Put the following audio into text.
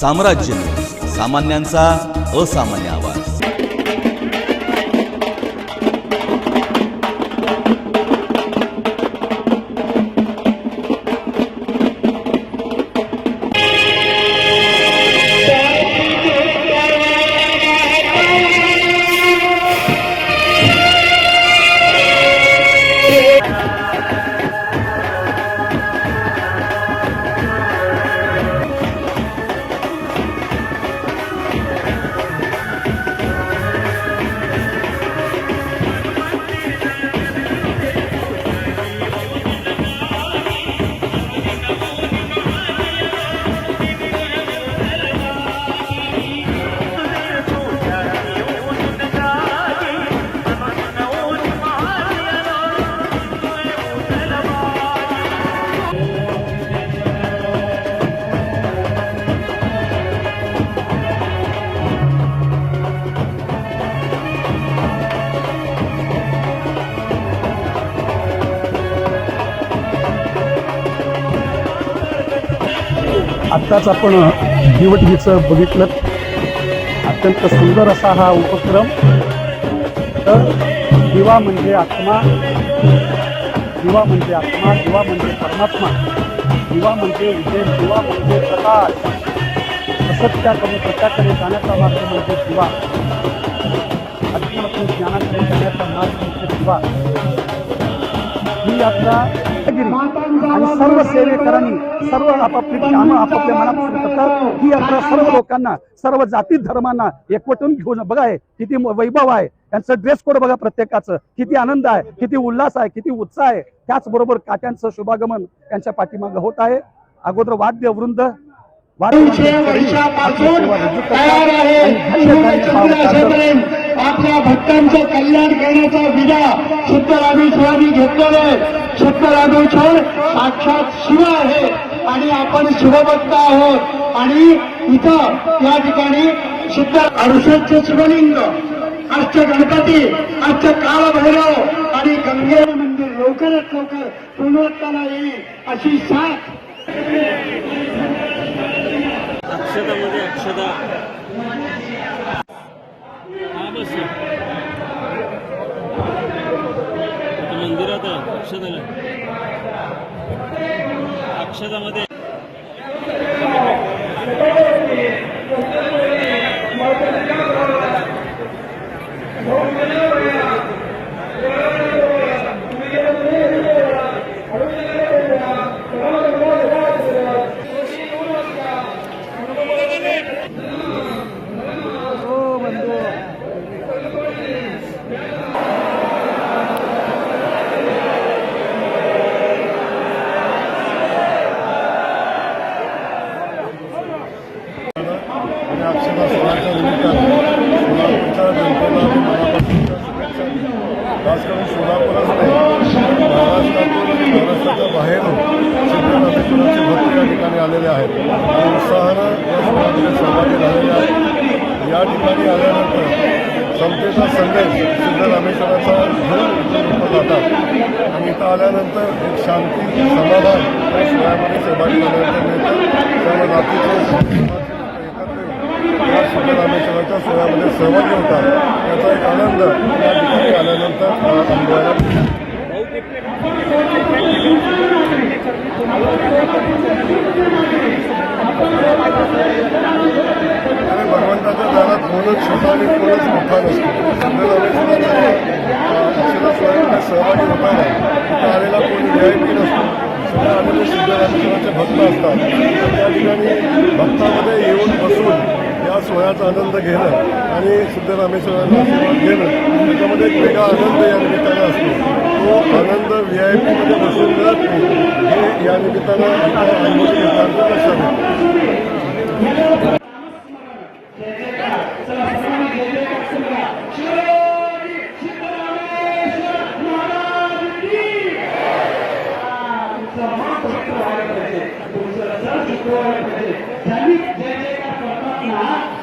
साम्राज्य, सामान्यांचा असामान्य आवाज। आत्ताच आपण दिवटगीचं बघितलं, अत्यंत सुंदर असा हा उपक्रम। तर दिवा म्हणजे आत्मा, दिवा म्हणजे आत्मा, दिवा म्हणजे परमात्मा, दिवा म्हणजे उजेड, दिवा म्हणजे प्रकाश। असत्याकडे सत्याकडे जाण्याचा मार्ग म्हणजे दिवा, अज्ञानातून ज्ञानाकडे जाण्याचा मार्ग म्हणजे दिवा। ही यात्रा आणि सर्व सेवेकरांनी सर्व आपापली कामं आपापल्या मनापासून करतात। ही यात्रा सर्व लोकांना, सर्व जाती धर्मांना एकवटून घेऊन बघा आहे किती वैभव आहे। त्यांचं ड्रेस कोड बघा, प्रत्येकाचं किती आनंद आहे, किती उल्हास आहे, किती उत्साह आहे। त्याचबरोबर काट्यांचं शुभागमन त्यांच्या पाठीमागं होत आहे। अगोदर वाद्यवृंद आपल्या भक्तांचं कल्याण करण्याचा विडा सिद्धरामेश्वरांनी घेतलेले। सिद्धरामेश्वर साक्षात शिव आहे आणि आपण शिवभक्त आहोत। आणि इथं या ठिकाणी सिद्ध अडुसष्ट शिवलिंग, अष्टगणपती, अष्टकालभैरव आणि गंगेर मंदिर लवकरात लवकर पूर्णत्वाला येईल अशी साथ। अक्षतामध्ये अक्षता मंदिरात अक्षताला अक्षतामध्ये खास करून सोलापूरच नाही, महाराष्ट्रातून महाराष्ट्राच्या बाहेरून सिद्धरामेश्वराचे भक्त या ठिकाणी आलेले आहेत आणि उत्साहानं या सोहळ्यामध्ये सहभागी झालेले आहेत। या ठिकाणी आल्यानंतर समतेचा संदेश सिद्धरामेश्वराचा घेऊन जातात आणि इथं आल्यानंतर एक शांती, समाधान या सोहळ्यामध्ये सहभागी झाल्यानंतर मिळतं। सर्व जातीचे या सिद्धरामेश्वराच्या सोहळ्यामध्ये सहभागी होतात, याचा एक आनंद या ठिकाणी आल्यानंतर अनुभवायला आणि भगवंताच्या दारात कोणच छोटा आणि कोणच मोठा नसतो। सिद्धरामेश्वराच्या अक्षरा सोहळ्यामध्ये सहभागी होताना तिथं आलेला कोणी VIP नसतो, सगळे आलेले सिद्धरामेश्वराचे भक्त असतात। त्या ठिकाणी भक्तामध्ये येऊन बसून या सोहळ्याचा आनंद घेणं आणि सिद्धरामेश्वरांना आशीर्वाद घेणं, त्याच्यामध्ये एक वेगळा आनंद या निमित्तानं असतो। तो आनंद VIP मध्ये बसून मिळत नाही, हे या निमित्तानं अनुभव घेतल्यानंतर लक्षात येतं।